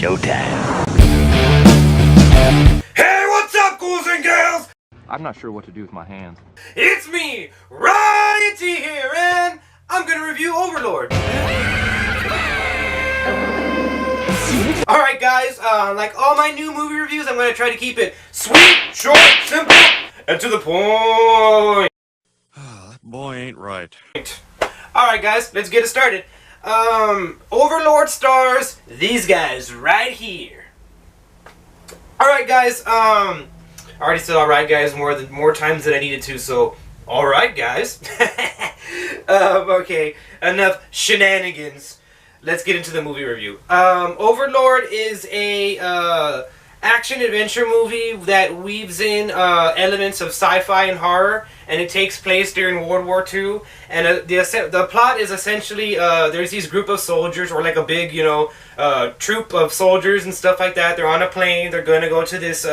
showtime. Hey, what's up, ghouls and gals? I'm not sure what to do with my hands. It's me, Ryan.T here, and I'm gonna review Overlord. Alright guys, like all my new movie reviews, I'm gonna try to keep it sweet, short, simple, and to the point. That boy ain't right. Alright guys, let's get it started. Overlord stars these guys right here. Alright guys, I already said alright guys more times than I needed to, so alright guys. Okay, enough shenanigans. Let's get into the movie review. Overlord is a action-adventure movie that weaves in elements of sci-fi and horror, and it takes place during World War II. And the plot is essentially there's these group of soldiers, or like a big, troop of soldiers and stuff like that. They're on a plane. They're going to go to this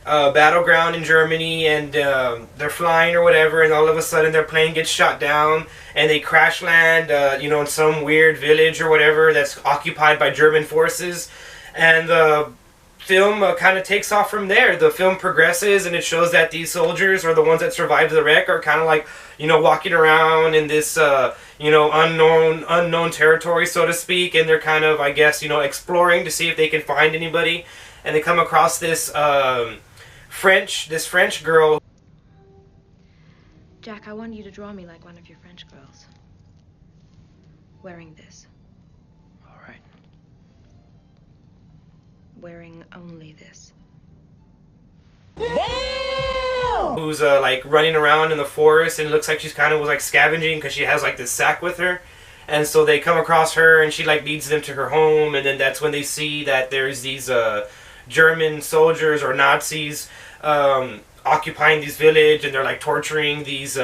battleground in Germany, and they're flying or whatever, and all of a sudden their plane gets shot down, and they crash land, in some weird village or whatever that's occupied by German forces, and the film kind of takes off from there. The film progresses, and it shows that these soldiers, or the ones that survived the wreck, are kind of like, walking around in this, unknown territory, so to speak, and they're kind of, I guess, exploring to see if they can find anybody, and they come across this, French girl. Jack, I want you to draw me like one of your French girls. Wearing this. All right. Wearing only this. Who's like running around in the forest, and it looks like she's kind of was like scavenging because she has like this sack with her, and so they come across her, and she like leads them to her home, and then that's when they see that there's these German soldiers or Nazis occupying this village, and they're like torturing these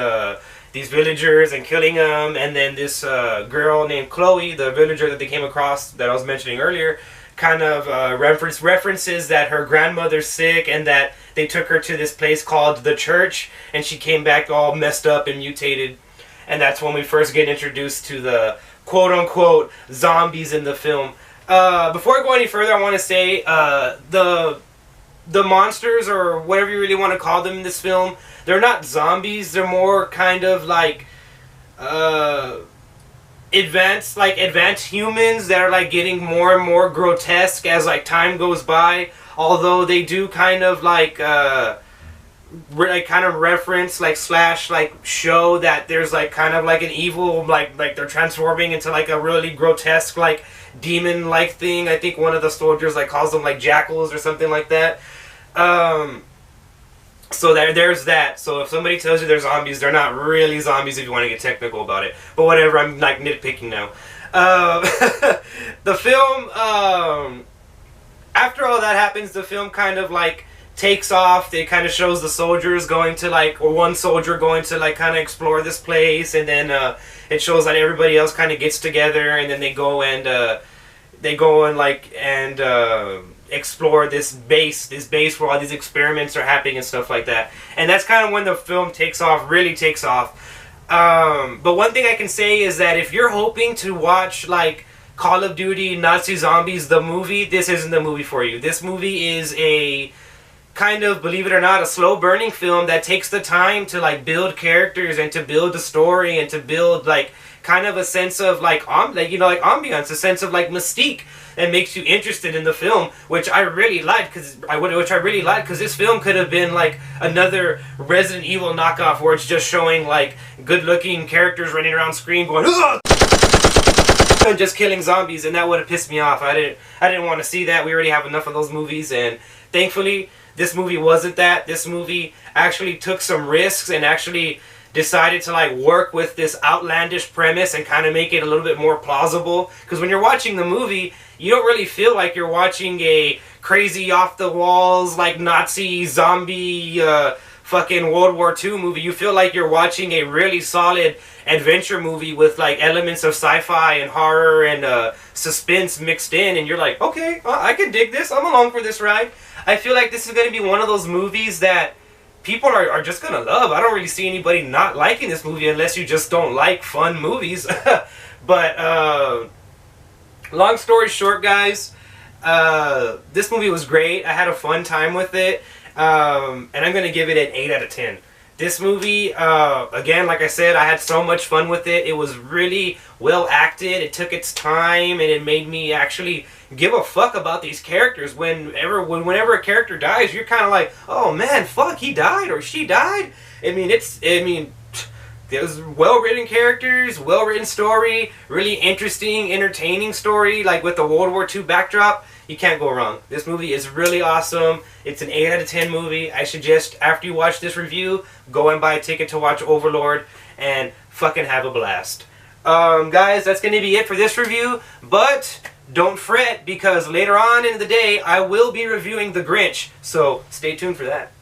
villagers and killing them. And then this girl named Chloe, the villager that they came across that I was mentioning earlier, kind of references that her grandmother's sick, and that they took her to this place called the church, and she came back all messed up and mutated. And that's when we first get introduced to the quote-unquote zombies in the film. Before I go any further, I want to say the monsters, or whatever you really want to call them in this film, they're not zombies. They're more kind of like advanced humans that are like getting more and more grotesque as like time goes by. Although they do kind of like reference / show that there's like kind of like an evil like they're transforming into like a really grotesque like demon like thing. I think one of the soldiers like calls them like jackals or something like that. So there's that. So if somebody tells you they're zombies, they're not really zombies if you want to get technical about it. But whatever, I'm like nitpicking now. The film, after all that happens, the film kind of like takes off. It kind of shows the soldiers going to like, or one soldier going to like kind of explore this place, and then it shows that everybody else kind of gets together, and then they go and explore this base where all these experiments are happening and stuff like that. And that's kind of when the film really takes off. But one thing I can say is that if you're hoping to watch like Call of Duty Nazi Zombies the movie, this isn't the movie for you. This movie is a kind of, believe it or not, a slow burning film that takes the time to like build characters, and to build the story, and to build like kind of a sense of like ambiance, a sense of like mystique, that makes you interested in the film, which I really liked, because this film could have been like another Resident Evil knockoff, where it's just showing like good looking characters running around screen going ugh! And just killing zombies, and that would have pissed me off. I didn't want to see that. We already have enough of those movies, and thankfully this movie wasn't that. This movie actually took some risks, and actually decided to like work with this outlandish premise and kind of make it a little bit more plausible. Because when you're watching the movie, you don't really feel like you're watching a crazy off the walls like Nazi zombie fucking World War II movie. You feel like you're watching a really solid adventure movie with like elements of sci-fi and horror and suspense mixed in, and you're like, okay, I can dig this. I'm along for this ride. I feel like this is going to be one of those movies that people are just going to love. I don't really see anybody not liking this movie unless you just don't like fun movies. But long story short, guys, This movie was great. I had a fun time with it. And I'm going to give it an 8 out of 10. This movie, again, like I said, I had so much fun with it. It was really well acted. It took its time, and it made me actually give a fuck about these characters. Whenever a character dies, you're kind of like, oh man, fuck, he died or she died. There's well-written characters, well-written story, really interesting, entertaining story, like with the World War II backdrop. You can't go wrong. This movie is really awesome. It's an 8 out of 10 movie. I suggest after you watch this review, go and buy a ticket to watch Overlord and fucking have a blast. Guys, that's going to be it for this review, but don't fret because later on in the day, I will be reviewing The Grinch, so stay tuned for that.